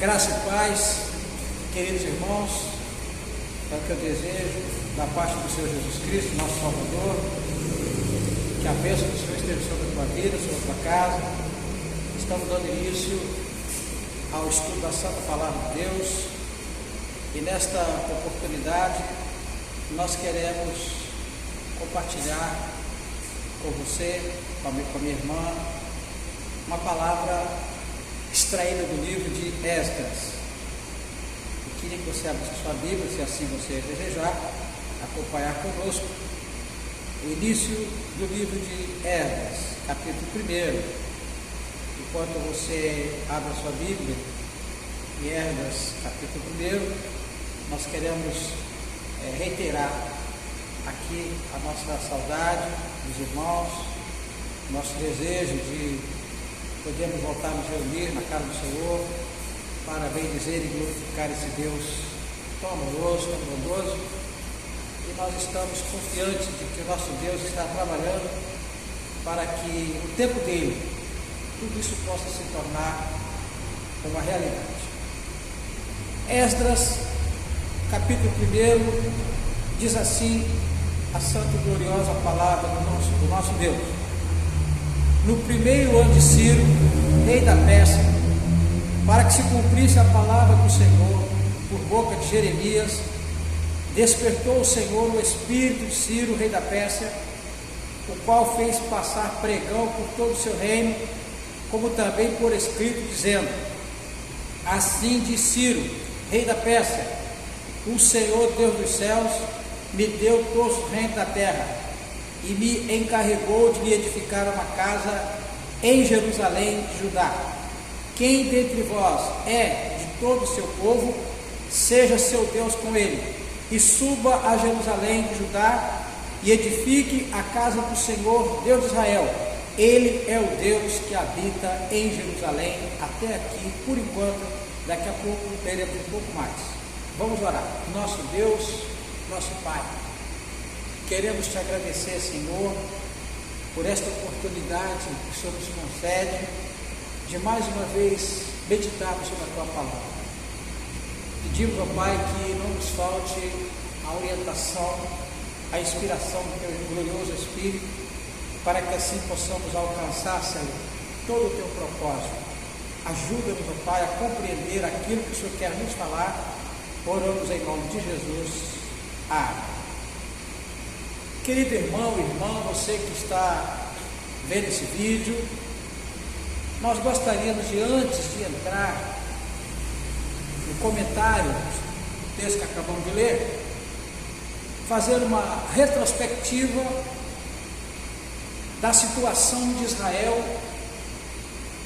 Graça e paz, queridos irmãos, é o que eu desejo da parte do Senhor Jesus Cristo, nosso Salvador, que a bênção do Senhor esteja sobre a tua vida, sobre a tua casa. Estamos dando início ao estudo da Santa Palavra de Deus e nesta oportunidade nós queremos compartilhar com você, com a minha irmã, uma palavra extraída do livro de Esdras. Eu queria que você abrisse sua Bíblia, se assim você desejar, acompanhar conosco o início do livro de Esdras, capítulo 1. Enquanto você abre a sua Bíblia, em Esdras, capítulo 1, nós queremos reiterar aqui a nossa saudade dos irmãos, nosso desejo de podemos voltar a nos reunir na casa do Senhor para bendizer e glorificar esse Deus tão amoroso, tão bondoso. E nós estamos confiantes de que o nosso Deus está trabalhando para que no tempo dele tudo isso possa se tornar uma realidade. Esdras, capítulo 1, diz assim a santa e gloriosa palavra do nosso Deus. No primeiro ano de Ciro, rei da Pérsia, para que se cumprisse a palavra do Senhor por boca de Jeremias, despertou o Senhor o espírito de Ciro, rei da Pérsia, o qual fez passar pregão por todo o seu reino, como também por escrito, dizendo: assim diz Ciro, rei da Pérsia: o Senhor Deus dos céus me deu todos os reinos da terra e me encarregou de lhe edificar uma casa em Jerusalém de Judá. Quem dentre vós é de todo o seu povo, seja seu Deus com ele, e suba a Jerusalém de Judá e edifique a casa do Senhor, Deus de Israel. Ele é o Deus que habita em Jerusalém. Até aqui, por enquanto. Daqui a pouco veremos um pouco mais. Vamos orar. Nosso Deus, nosso Pai, queremos te agradecer, Senhor, por esta oportunidade que o Senhor nos concede de mais uma vez meditarmos sobre a tua palavra. Pedimos ao Pai que não nos falte a orientação, a inspiração do teu glorioso Espírito, para que assim possamos alcançar, Senhor, todo o teu propósito. Ajuda-nos, ó Pai, a compreender aquilo que o Senhor quer nos falar. Oramos em nome de Jesus. Amém. Querido irmão, irmã, você que está vendo esse vídeo, nós gostaríamos de, antes de entrar no comentário do texto que acabamos de ler, fazer uma retrospectiva da situação de Israel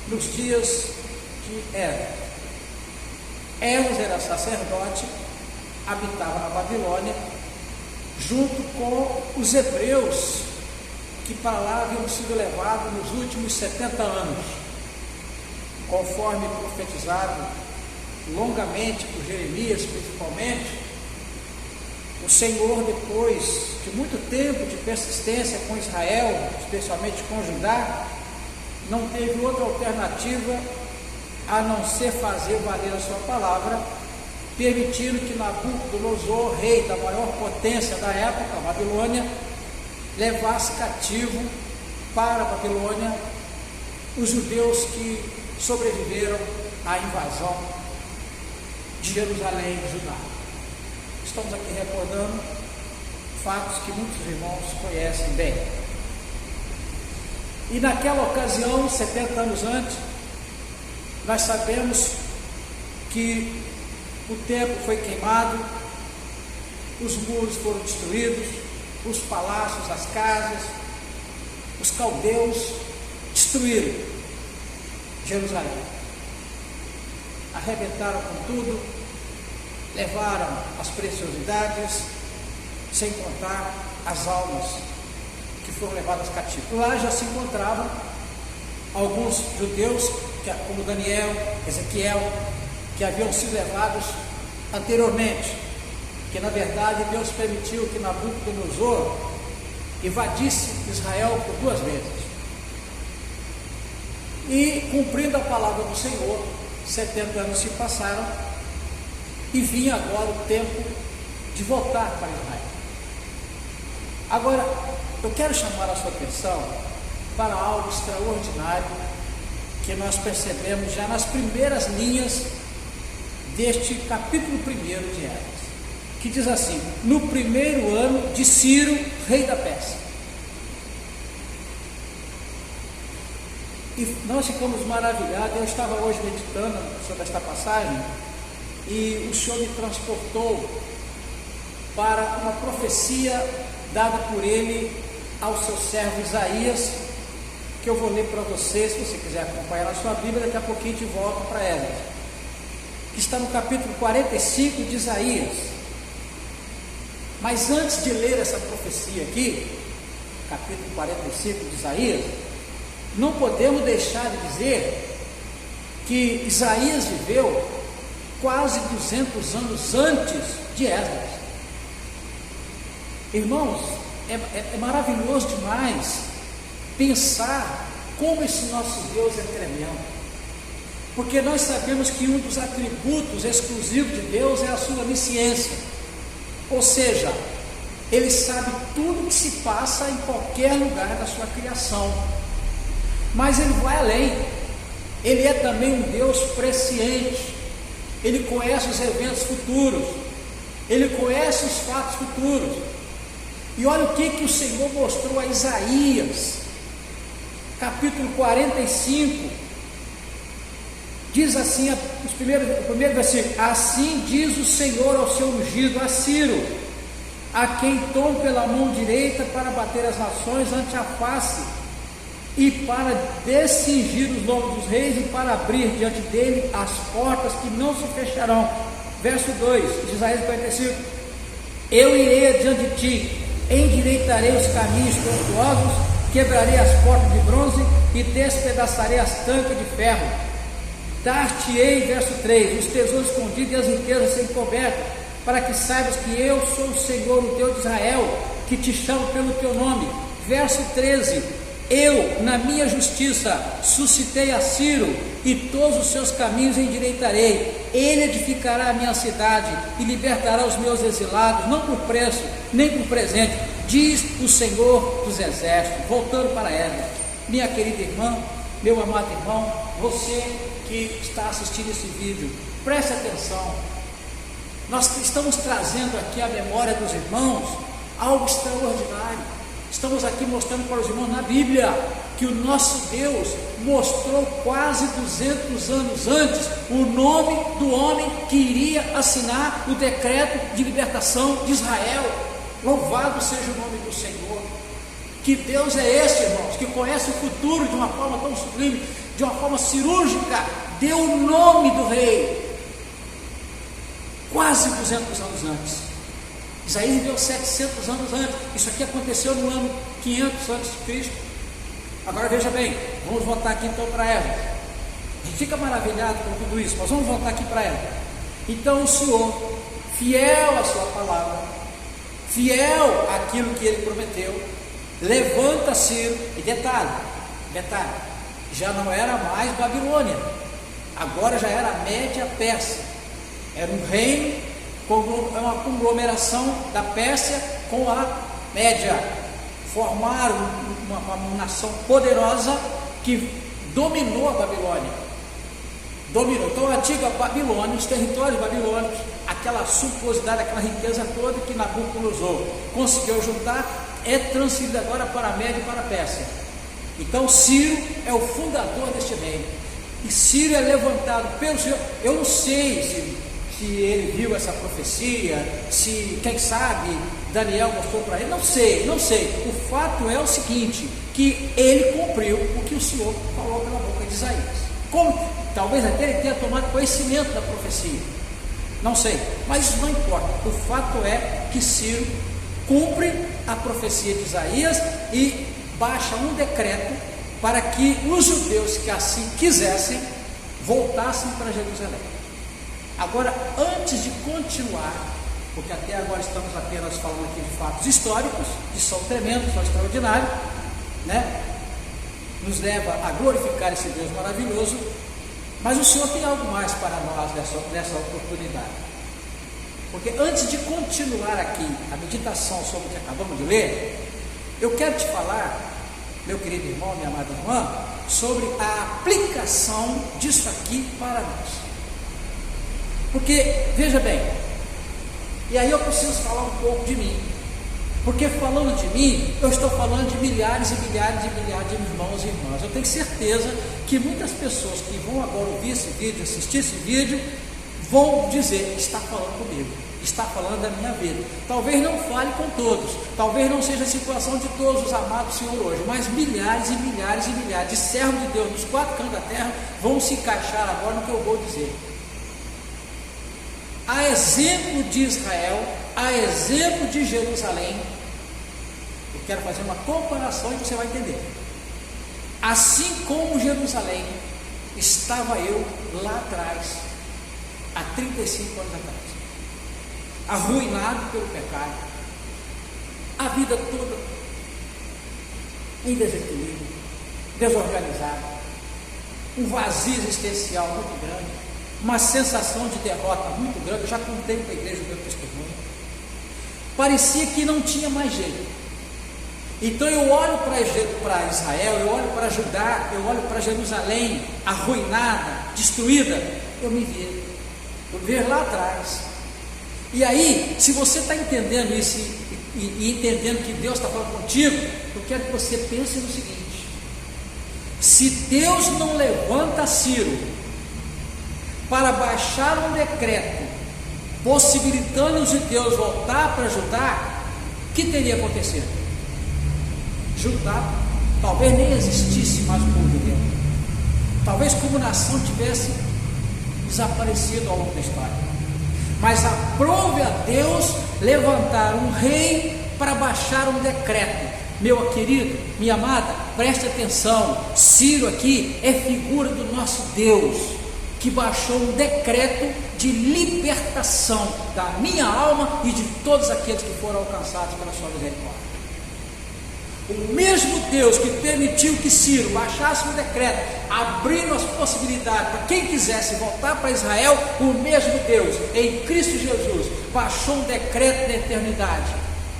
nos dias de Esdras. Esdras era sacerdote, habitava na Babilônia, junto com os hebreus que para lá haviam sido levados nos últimos 70 anos, conforme profetizado longamente por Jeremias, principalmente. O Senhor, depois de muito tempo de persistência com Israel, especialmente com Judá, não teve outra alternativa a não ser fazer valer a sua palavra, permitindo que Nabucodonosor, rei da maior potência da época, a Babilônia, levasse cativo para a Babilônia os judeus que sobreviveram à invasão de Jerusalém e Judá. Estamos aqui recordando fatos que muitos irmãos conhecem bem. E naquela ocasião, 70 anos antes, nós sabemos que o templo foi queimado, os muros foram destruídos, os palácios, as casas, os caldeus destruíram Jerusalém. Arrebentaram com tudo, levaram as preciosidades, sem contar as almas que foram levadas cativas. Lá já se encontravam alguns judeus, como Daniel, Ezequiel, que haviam sido levados anteriormente, que na verdade Deus permitiu que Nabucodonosor invadisse Israel por 2 vezes. E cumprindo a palavra do Senhor, 70 anos se passaram e vinha agora o tempo de voltar para Israel. Agora, eu quero chamar a sua atenção para algo extraordinário que nós percebemos já nas primeiras linhas deste capítulo 1 de Esdras, que diz assim: no primeiro ano de Ciro, rei da Pérsia. E nós ficamos maravilhados. Eu estava hoje meditando sobre esta passagem e o Senhor me transportou para uma profecia dada por ele ao seu servo Isaías, que eu vou ler para você, se você quiser acompanhar na sua Bíblia. Daqui a pouquinho a gente volta para Esdras, que está no capítulo 45 de Isaías. Mas antes de ler essa profecia aqui, capítulo 45 de Isaías, não podemos deixar de dizer que Isaías viveu quase 200 anos antes de Esdras. Irmãos, é maravilhoso demais pensar como esse nosso Deus é tremendo, porque nós sabemos que um dos atributos exclusivos de Deus é a sua onisciência, ou seja, Ele sabe tudo que se passa em qualquer lugar da sua criação. Mas Ele vai além. Ele é também um Deus presciente. Ele conhece os eventos futuros, Ele conhece os fatos futuros. E olha o que o Senhor mostrou a Isaías, capítulo 45, diz assim, o primeiro versículo: assim diz o Senhor ao seu ungido, a Ciro, a quem toma pela mão direita para bater as nações ante a face, e para descingir os lombos dos reis, e para abrir diante dele as portas que não se fecharão. Verso 2 de Isaías 45: eu irei adiante de ti, endireitarei os caminhos tortuosos, quebrarei as portas de bronze e despedaçarei as tancas de ferro. Dar-te-ei, verso 3, os tesouros escondidos e as riquezas sem coberta, para que saibas que eu sou o Senhor, o Deus de Israel, que te chamo pelo teu nome. Verso 13: eu, na minha justiça, suscitei a Ciro, e todos os seus caminhos endireitarei. Ele edificará a minha cidade e libertará os meus exilados, não por preço, nem por presente, diz o Senhor dos exércitos. Voltando para Esdras, minha querida irmã, meu amado irmão, você que está assistindo esse vídeo, preste atenção. Nós estamos trazendo aqui à memória dos irmãos algo extraordinário. Estamos aqui mostrando para os irmãos na Bíblia que o nosso Deus mostrou quase 200 anos antes o nome do homem que iria assinar o decreto de libertação de Israel. Louvado seja o nome do Senhor. Que Deus é esse, irmãos, que conhece o futuro de uma forma tão sublime, de uma forma cirúrgica. Deu o nome do rei quase 200 anos antes. Isaías viveu 700 anos antes. Isso aqui aconteceu no ano 500 a.C. Agora veja bem, vamos voltar aqui então para Esdras. A gente fica maravilhado com tudo isso, mas vamos voltar aqui para Esdras. Então o Senhor, fiel à sua palavra, fiel àquilo que Ele prometeu, levanta Ciro. E detalhe, já não era mais Babilônia, agora já era a Média Pérsia. Era um reino, uma conglomeração da Pérsia com a Média. Formaram uma nação poderosa que dominou a Babilônia. Então a antiga Babilônia, os territórios babilônicos, aquela suntuosidade, aquela riqueza toda que Nabucodonosor conseguiu juntar, é transferida agora para a Média e para a Pérsia. Então Ciro é o fundador deste reino. E Ciro é levantado pelo Senhor. Eu não sei se ele viu essa profecia, se, quem sabe, Daniel mostrou para ele, não sei. O fato é o seguinte, que ele cumpriu o que o Senhor falou pela boca de Isaías. Como? Talvez até ele tenha tomado conhecimento da profecia, não sei, mas isso não importa. O fato é que Ciro cumpre a profecia de Isaías e baixa um decreto para que os judeus que assim quisessem voltassem para Jerusalém. Agora, antes de continuar, porque até agora estamos apenas falando aqui de fatos históricos, que são tremendos, são extraordinários, né? Nos leva a glorificar esse Deus maravilhoso. Mas o Senhor tem algo mais para nós nessa oportunidade. Porque antes de continuar aqui a meditação sobre o que acabamos de ler, eu quero te falar, meu querido irmão, minha amada irmã, sobre a aplicação disso aqui para nós. Porque, veja bem, e aí eu preciso falar um pouco de mim. Porque falando de mim, eu estou falando de milhares e milhares e milhares de irmãos e irmãs. Eu tenho certeza que muitas pessoas que vão agora ouvir esse vídeo, assistir esse vídeo, vão dizer: está falando comigo, está falando da minha vida. Talvez não fale com todos, talvez não seja a situação de todos os amados do Senhor hoje, mas milhares e milhares e milhares de servos de Deus dos quatro cantos da terra vão se encaixar agora no que eu vou dizer. A exemplo de Israel, a exemplo de Jerusalém, eu quero fazer uma comparação e você vai entender. Assim como Jerusalém, estava eu lá atrás, há 35 anos atrás, arruinado pelo pecado, a vida toda em desequilíbrio, desorganizado, um vazio existencial muito grande, uma sensação de derrota muito grande. Eu já contei para a igreja o meu testemunho. Parecia que não tinha mais jeito. Então eu olho para Israel, eu olho para Judá, eu olho para Jerusalém arruinada, destruída, eu me vejo, eu vejo lá atrás. E aí, se você está entendendo isso e entendendo que Deus está falando contigo, eu quero que você pense no seguinte: se Deus não levanta Ciro para baixar um decreto possibilitando os judeus voltar para Judá, o que teria acontecido? Judá talvez nem existisse mais o povo judeu, talvez como nação tivesse desaparecido ao longo da história. Mas aprove a Deus levantar um rei para baixar um decreto. Meu querido, minha amada, preste atenção, Ciro aqui é figura do nosso Deus, que baixou um decreto de libertação da minha alma e de todos aqueles que foram alcançados pela sua misericórdia. O mesmo Deus que permitiu que Ciro baixasse um decreto, abrindo as possibilidades para quem quisesse voltar para Israel, o mesmo Deus, em Cristo Jesus, baixou um decreto da eternidade,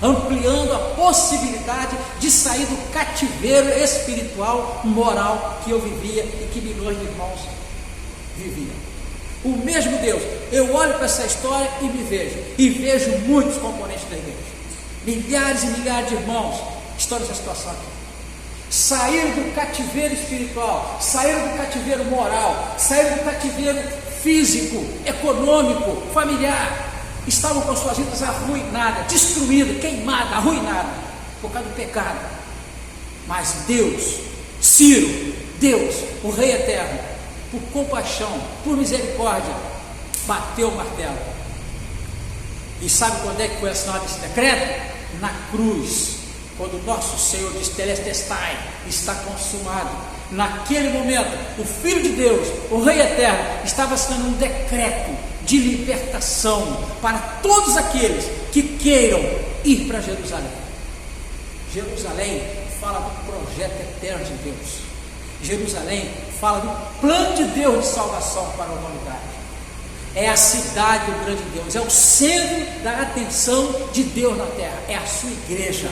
ampliando a possibilidade de sair do cativeiro espiritual, moral que eu vivia e que milhões de irmãos viviam. O mesmo Deus. Eu olho para essa história e vejo muitos componentes da igreja, milhares e milhares de irmãos estão nessa situação aqui. Saíram do cativeiro espiritual, saíram do cativeiro moral, saíram do cativeiro físico, econômico, familiar, estavam com suas vidas arruinadas, destruídas, queimadas, arruinadas por causa do pecado. Mas Deus, Ciro, Deus, o Rei Eterno, por compaixão, por misericórdia, bateu o martelo. E sabe quando é que foi assinado esse decreto? Na cruz, quando o nosso Senhor diz: Telestai, está consumado. Naquele momento, o Filho de Deus, o Rei Eterno, estava assinando um decreto de libertação para todos aqueles que queiram ir para Jerusalém. Jerusalém fala do projeto eterno de Deus. Jerusalém fala do plano de Deus de salvação para a humanidade. É a cidade do grande Deus, é o centro da atenção de Deus na terra, é a sua igreja.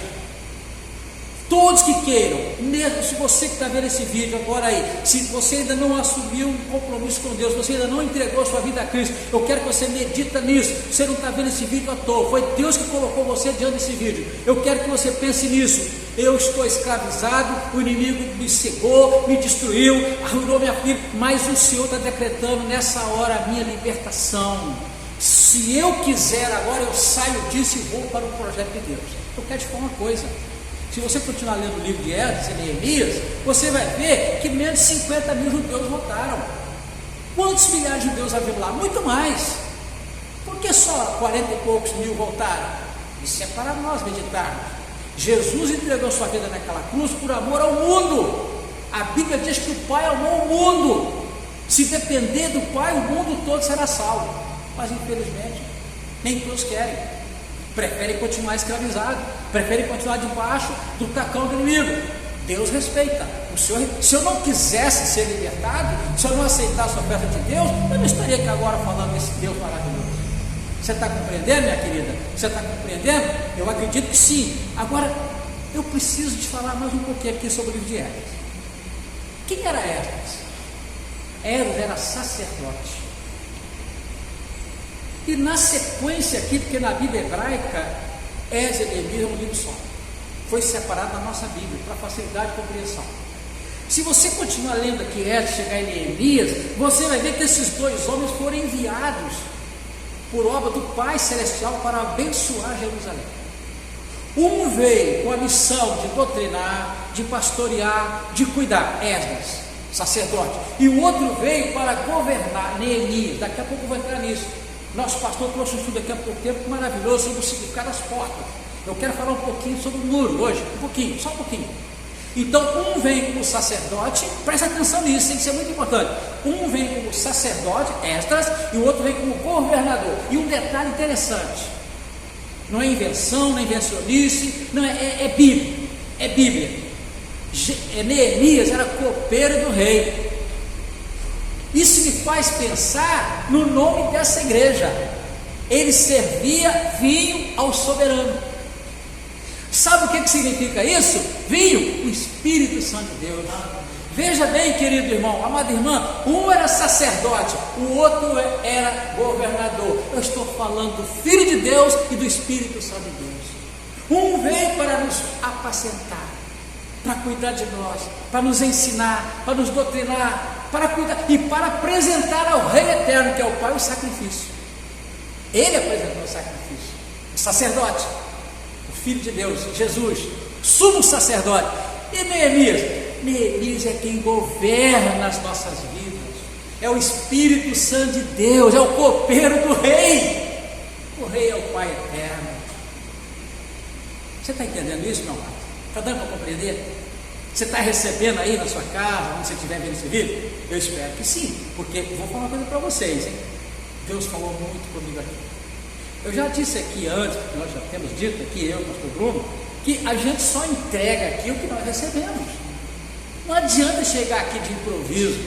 Todos que queiram, mesmo se você que está vendo esse vídeo agora aí, se você ainda não assumiu um compromisso com Deus, você ainda não entregou sua vida a Cristo, eu quero que você medita nisso. Você não está vendo esse vídeo à toa, foi Deus que colocou você diante desse vídeo. Eu quero que você pense nisso. Eu estou escravizado, o inimigo me cegou, me destruiu, arruinou minha vida, mas o Senhor está decretando nessa hora a minha libertação. Se eu quiser agora, eu saio disso e vou para o projeto de Deus. Eu quero te falar uma coisa: se você continuar lendo o livro de Esdras e Neemias, você vai ver que menos de 50 mil judeus votaram. Quantos milhares de judeus haviam lá? Muito mais. Por que só 40 e poucos mil votaram? Isso é para nós meditarmos. Jesus entregou sua vida naquela cruz por amor ao mundo. A Bíblia diz que o Pai amou o mundo. Se depender do Pai, o mundo todo será salvo. Mas infelizmente, nem todos querem. Preferem continuar escravizados, preferem continuar debaixo do tacão do inimigo. Deus respeita. Se eu não quisesse ser libertado, se eu não aceitasse a oferta de Deus, eu não estaria aqui agora falando desse Deus maravilhoso. Você está compreendendo, minha querida? Você está compreendendo? Eu acredito que sim. Agora, eu preciso te falar mais um pouquinho aqui sobre o livro de Esdras. Quem era Esdras? Esdras era sacerdote. E na sequência aqui, porque na Bíblia hebraica, Esdras e Neemias é um livro só. Foi separado da nossa Bíblia, para facilidade de compreensão. Se você continuar lendo aqui Esdras, chegar em Neemias, você vai ver que esses dois homens foram enviados por obra do Pai Celestial para abençoar Jerusalém. Um veio com a missão de doutrinar, de pastorear, de cuidar, Esdras, sacerdote. E o outro veio para governar, Neemias. Daqui a pouco eu vou entrar nisso. Nosso pastor trouxe um estudo aqui há pouco tempo maravilhoso sobre o significado das portas. Eu quero falar um pouquinho sobre o muro hoje, um pouquinho, só um pouquinho. Então, um vem como sacerdote, presta atenção nisso, tem que ser muito importante. Um vem como sacerdote, Esdras, e o outro vem como governador. E um detalhe interessante, não é invenção, não é invencionice, não é Bíblia, é Bíblia. Neemias era copeiro do rei. Isso me faz pensar no nome dessa igreja. Ele servia vinho ao soberano. Sabe o que significa isso? Vinho, o Espírito Santo de Deus. Veja bem, querido irmão, amada irmã, um era sacerdote, o outro era governador. Eu estou falando do Filho de Deus e do Espírito Santo de Deus. Um veio para nos apacentar, para cuidar de nós, para nos ensinar, para nos doutrinar, para cuidar e para apresentar ao Rei Eterno, que é o Pai, o sacrifício. Ele apresentou o sacrifício, o sacerdote, o Filho de Deus, Jesus, sumo sacerdote. E Neemias é quem governa as nossas vidas, é o Espírito Santo de Deus, é o copeiro do Rei. O Rei é o Pai Eterno. Você está entendendo isso, meu amado? Está dando para compreender? Você está recebendo aí na sua casa, onde você estiver vendo esse vídeo? Eu espero que sim, porque eu vou falar uma coisa para vocês, hein? Deus falou muito comigo aqui. Eu já disse aqui antes, nós já temos dito aqui, eu e o pastor Bruno, que a gente só entrega aqui o que nós recebemos. Não adianta chegar aqui de improviso.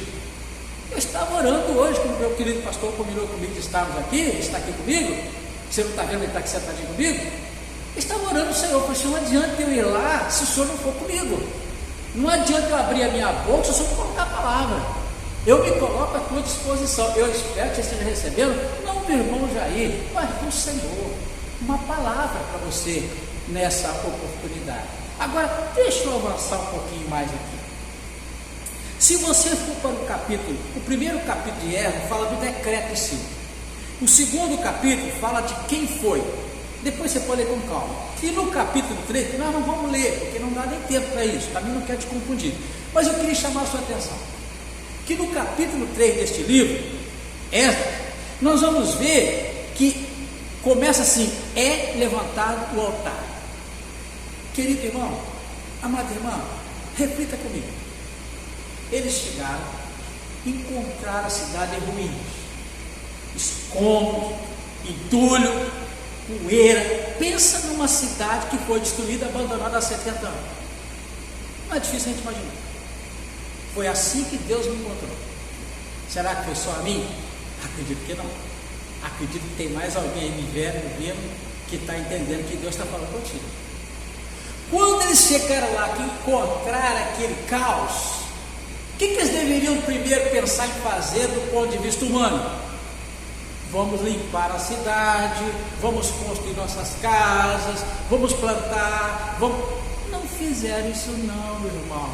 Eu estava orando hoje, como o meu querido pastor combinou comigo de estarmos aqui, ele está aqui comigo. Você não está vendo, ele está aqui sentadinho comigo. Eu estava orando o Senhor, falei, não adianta eu ir lá se o Senhor não for comigo. Não adianta eu abrir a minha boca se o Senhor não colocar a palavra. Eu me coloco à tua disposição. Eu espero que você esteja recebendo, não do irmão Jair, mas do Senhor, uma palavra para você nessa oportunidade. Agora, deixa eu avançar um pouquinho mais aqui. Se você for para o capítulo, o primeiro capítulo de Esdras fala do decreto em si. O segundo capítulo fala de quem foi. Depois você pode ler com calma. E no capítulo 3, nós não vamos ler, porque não dá nem tempo para isso, também não quero te confundir. Mas eu queria chamar a sua atenção, que no capítulo 3 deste livro, Esdras, nós vamos ver que começa assim, é levantado o altar. Querido irmão, amada irmã, reflita comigo. Eles chegaram, encontraram a cidade em ruínas, escombros, entulho, poeira. Pensa numa cidade que foi destruída, abandonada há 70 anos. Não é difícil a gente imaginar. Foi assim que Deus me encontrou. Será que foi só a mim? Acredito que não. Acredito que tem mais alguém aí me vendo, que está entendendo que Deus está falando contigo. Quando eles chegaram lá, que encontraram aquele caos, o que eles deveriam primeiro pensar em fazer do ponto de vista humano? Vamos limpar a cidade, vamos construir nossas casas, vamos plantar, Não fizeram isso não, meu irmão.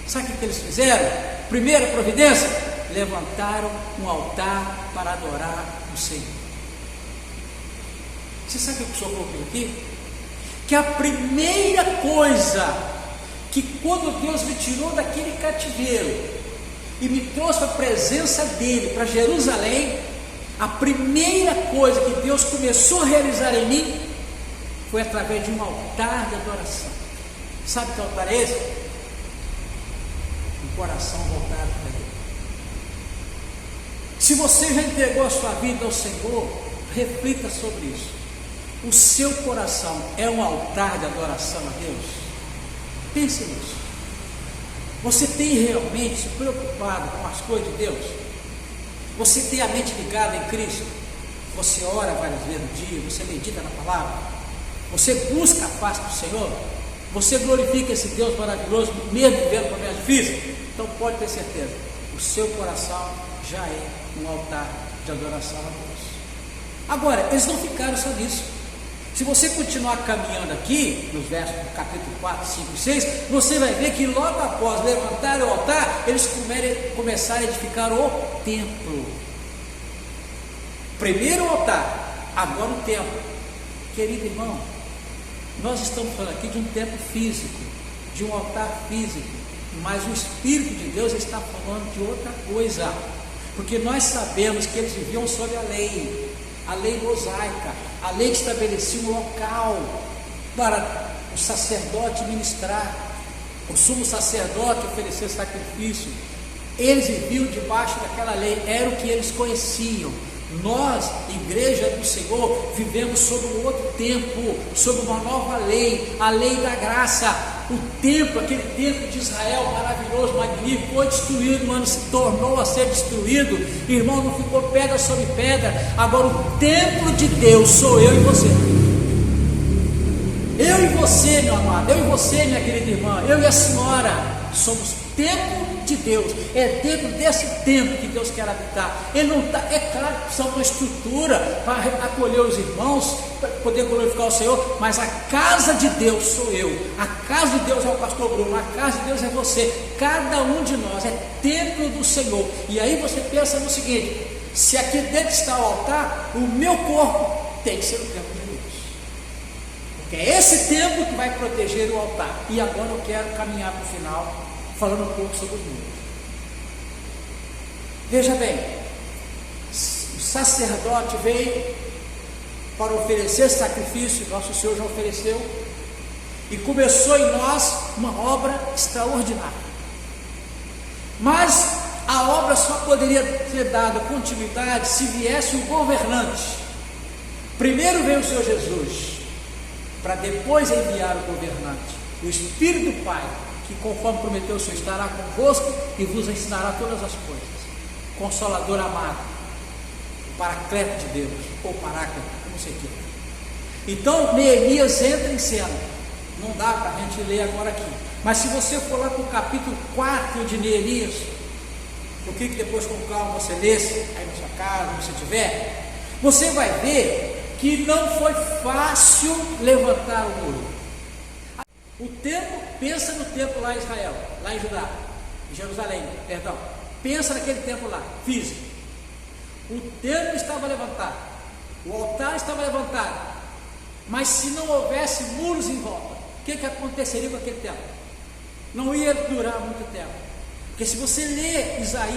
Sabe o que eles fizeram? Primeira providência, levantaram um altar para adorar o Senhor. Você sabe o que o Senhor colocou aqui? Que a primeira coisa, que quando Deus me tirou daquele cativeiro e me trouxe a presença dele para Jerusalém, a primeira coisa que Deus começou a realizar em mim foi através de um altar de adoração. Sabe que altar é esse? Um coração voltado para Ele. Se você já entregou a sua vida ao Senhor, reflita sobre isso. O seu coração é um altar de adoração a Deus? Pense nisso. Você tem realmente se preocupado com as coisas de Deus? Você tem a mente ligada em Cristo? Você ora várias vezes no dia? Você medita na palavra? Você busca a face do Senhor? Você glorifica esse Deus maravilhoso, mesmo vivendo problemas difíceis? Então pode ter certeza, o seu coração já é um altar de adoração a Deus. Agora, eles não ficaram só nisso. Se você continuar caminhando aqui, nos versos do capítulo 4, 5 e 6, você vai ver que logo após levantar o altar, eles começaram a edificar o templo. Primeiro o altar, agora o templo. Querido irmão, nós estamos falando aqui de um templo físico, de um altar físico, mas o Espírito de Deus está falando de outra coisa, porque nós sabemos que eles viviam sob a lei mosaica, a lei que estabelecia um local para o sacerdote ministrar, o sumo sacerdote oferecer sacrifício. Eles viviam debaixo daquela lei, era o que eles conheciam. Nós, igreja do Senhor, vivemos sob um outro tempo, sob uma nova lei, a lei da graça. O templo, aquele templo de Israel maravilhoso, magnífico, foi destruído, mano, se tornou a ser destruído. Irmão, não ficou pedra sobre pedra. Agora o templo de Deus sou eu e você. Eu e você, meu amado, eu e você, minha querida irmã, eu e a senhora, somos templo de Deus. É dentro desse templo que Deus quer habitar. Ele não está, é claro que precisa de uma estrutura para acolher os irmãos, para poder glorificar o Senhor, mas a casa de Deus sou eu, a casa de Deus é o pastor Bruno, a casa de Deus é você, cada um de nós é templo do Senhor. E aí você pensa no seguinte: se aqui dentro está o altar, o meu corpo tem que ser o templo de Deus, porque é esse templo que vai proteger o altar. E agora eu quero caminhar para o final, falando um pouco sobre o muro. Veja bem, o sacerdote veio para oferecer sacrifício, nosso Senhor já ofereceu, e começou em nós uma obra extraordinária. Mas a obra só poderia ser dada continuidade se viesse o governante. Primeiro veio o Senhor Jesus, para depois enviar o governante, o Espírito do Pai, que conforme prometeu o Senhor, estará convosco e vos ensinará todas as coisas. Consolador amado, o Paracleto de Deus, ou Paráclito, como você quer. Então Neemias entra em cena. Não dá para a gente ler agora aqui, mas se você for lá para o capítulo 4 de Neemias, eu queria que depois com calma você lesse aí na sua casa, onde você estiver, você vai ver que não foi fácil levantar o muro. O templo, pensa no templo lá em Israel, lá em Judá, em Jerusalém, perdão. Pensa naquele templo lá, físico. O templo estava levantado, o altar estava levantado, mas se não houvesse muros em volta, o que aconteceria com aquele templo? Não ia durar muito tempo. Porque se você ler Esdras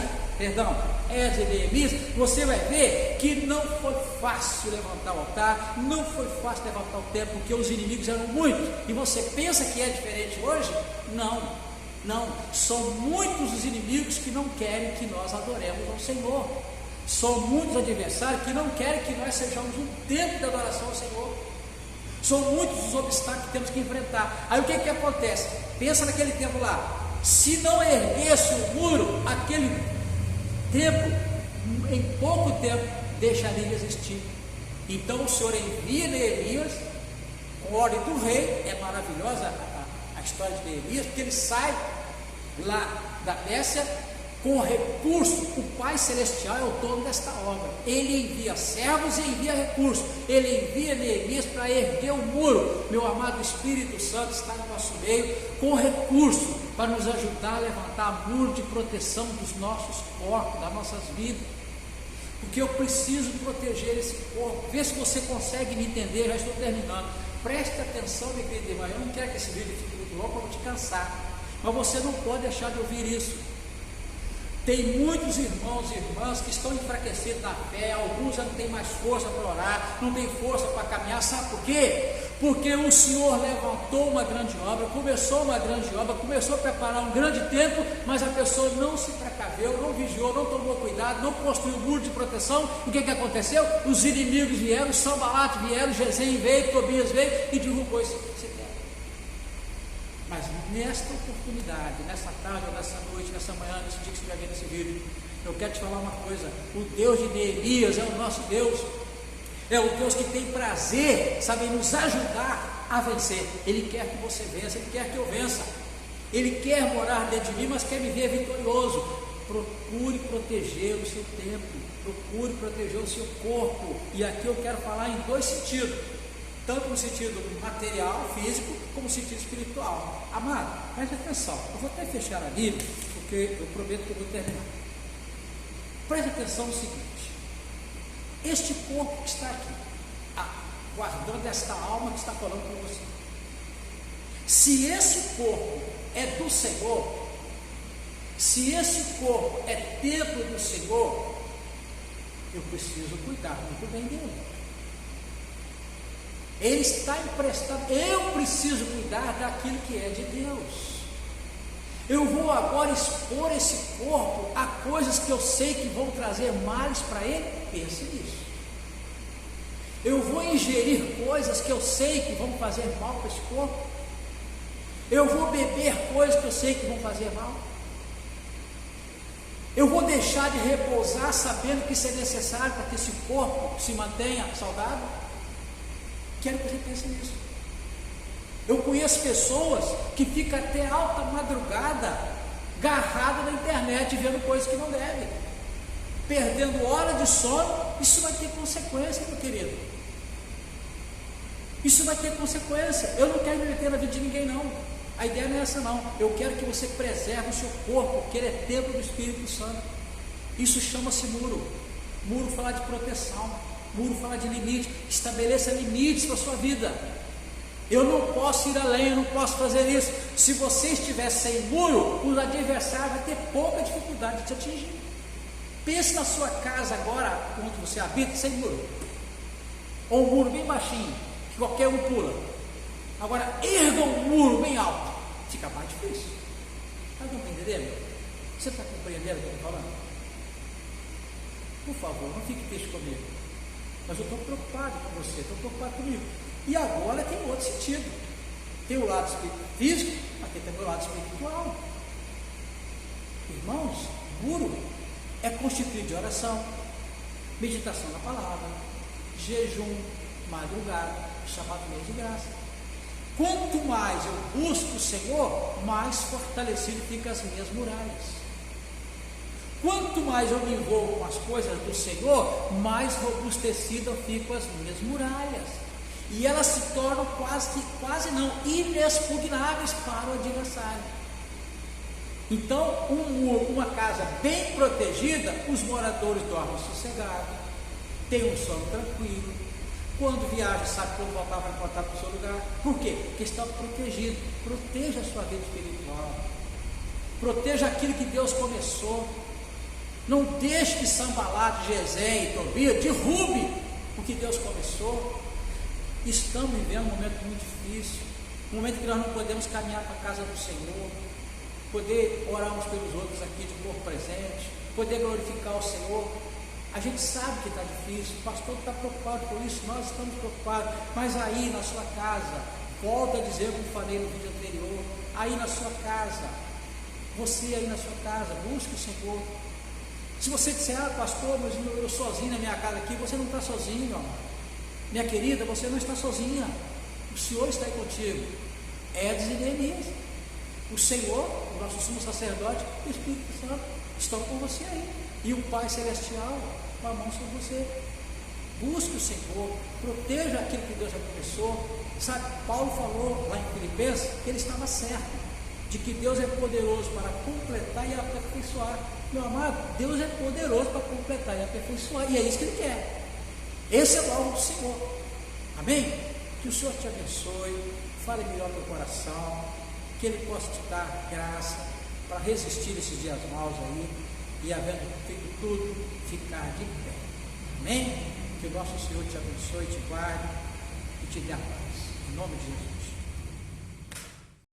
e Neemias, você vai ver que não foi fácil levantar o altar, não foi fácil levantar o templo, porque os inimigos eram muitos. E você pensa que é diferente hoje? Não, são muitos os inimigos que não querem que nós adoremos ao Senhor. São muitos adversários que não querem que nós sejamos um templo de adoração ao Senhor. São muitos os obstáculos que temos que enfrentar. Aí o que acontece? Pensa naquele tempo lá. Se não erguesse o muro, aquele templo, em pouco tempo, deixaria de existir. Então o Senhor envia Neemias, com ordem do rei. É maravilhosa a história de Neemias, porque ele sai lá da Pérsia com recurso. O Pai Celestial é o dono desta obra. Ele envia servos e envia recursos. Ele envia Neemias para erguer o muro. Meu amado Espírito Santo está no nosso meio com recurso para nos ajudar a levantar muro de proteção dos nossos corpos, das nossas vidas. Porque eu preciso proteger esse corpo. Vê se você consegue me entender. Já estou terminando. Preste atenção, meu querido irmão. Eu não quero que esse vídeo fique muito longo para não te cansar, mas você não pode deixar de ouvir isso. Tem muitos irmãos e irmãs que estão enfraquecidos na fé. Alguns já não têm mais força para orar, não tem força para caminhar. Sabe por quê? Porque o Senhor levantou uma grande obra, começou uma grande obra, começou a preparar um grande templo, mas a pessoa não se precaveu, não vigiou, não tomou cuidado, não construiu muro de proteção. O que aconteceu? Os inimigos vieram, os Sanbalate vieram, Gesem veio, Tobias veio e derrubou esse templo. Mas nesta oportunidade, nessa tarde, ou nessa noite, nessa manhã, nesse dia que você estiver vendo esse vídeo, eu quero te falar uma coisa: o Deus de Neemias é o nosso Deus, é o Deus que tem prazer, sabe, em nos ajudar a vencer. Ele quer que você vença, Ele quer que eu vença, Ele quer morar dentro de mim, mas quer me ver vitorioso. Procure proteger o seu templo, procure proteger o seu corpo, e aqui eu quero falar em dois sentidos, tanto no sentido material, físico, como no sentido espiritual. Amado, preste atenção, eu vou até fechar a Bíblia, porque eu prometo que eu vou terminar. Preste atenção no seguinte: este corpo que está aqui, guardando esta alma que está falando com você, se esse corpo é do Senhor, se esse corpo é templo do Senhor, eu preciso cuidar muito bem dele. Ele está emprestado, eu preciso cuidar daquilo que é de Deus. Eu vou agora expor esse corpo a coisas que eu sei que vão trazer males para ele. Pense nisso. Eu vou ingerir coisas que eu sei que vão fazer mal para esse corpo. Eu vou beber coisas que eu sei que vão fazer mal. Eu vou deixar de repousar sabendo que isso é necessário para que esse corpo se mantenha saudável. Quero que você pense nisso. Eu conheço pessoas que ficam até alta madrugada agarrada na internet vendo coisas que não devem, perdendo hora de sono. Isso vai ter consequência, meu querido. Isso vai ter consequência. Eu não quero me meter na vida de ninguém, não. A ideia não é essa, não. Eu quero que você preserve o seu corpo, porque ele é templo do Espírito Santo. Isso chama-se muro. Muro fala de proteção, muro fala de limite. Estabeleça limites para a sua vida. Eu não posso ir além, eu não posso fazer isso. Se você estiver sem muro, o adversário vai ter pouca dificuldade de te atingir. Pense na sua casa agora, onde você habita, sem muro, ou um muro bem baixinho, que qualquer um pula. Agora, erga um muro bem alto, fica mais difícil. Está entendendo? Você está compreendendo o que eu estou falando? Por favor, não fique triste comigo. Mas eu estou preocupado com você, estou preocupado comigo. E agora tem outro sentido. Tem o lado físico, mas tem também o lado espiritual. Irmãos, muro é constituído de oração, meditação na palavra, jejum, madrugada, chamado mês de graça. Quanto mais eu busco o Senhor, mais fortalecido ficam as minhas muralhas. Quanto mais eu me envolvo com as coisas do Senhor, mais robustecido ficam as minhas muralhas. E elas se tornam quase não, inexpugnáveis para o adversário. Então, uma casa bem protegida, os moradores dormem sossegados, têm um sono tranquilo. Quando viaja, sabe quando voltar, vai voltar para o seu lugar. Por quê? Porque está protegido. Proteja a sua vida espiritual. Proteja aquilo que Deus começou. Não deixe que Sambalat, Gesem e Tobias derrube o que Deus começou. Estamos vivendo um momento muito difícil, um momento que nós não podemos caminhar para a casa do Senhor, poder orar uns pelos outros aqui de corpo presente, poder glorificar o Senhor. A gente sabe que está difícil, o pastor está preocupado com isso, nós estamos preocupados, mas aí na sua casa, volto a dizer como falei no vídeo anterior, aí na sua casa, você aí na sua casa, busque o Senhor. Se você disser, pastor, mas eu sozinho na minha casa aqui, você não está sozinho, meu amor. Minha querida, você não está sozinha, o Senhor está aí contigo. Édes e Neemias, o Senhor, o nosso sumo sacerdote e o Espírito Santo estão com você aí, e o Pai Celestial com a mão sobre você. Busque o Senhor, proteja aquilo que Deus já começou. Sabe, Paulo falou lá em Filipenses que ele estava certo de que Deus é poderoso para completar e aperfeiçoar. Meu amado, Deus é poderoso para completar e aperfeiçoar, e é isso que Ele quer. Esse é o alvo do Senhor. Amém? Que o Senhor te abençoe, fale melhor teu coração, que Ele possa te dar graça para resistir esses dias maus aí, e havendo feito tudo, ficar de pé. Amém? Que o nosso Senhor te abençoe, te guarde e te dê a paz. Em nome de Jesus.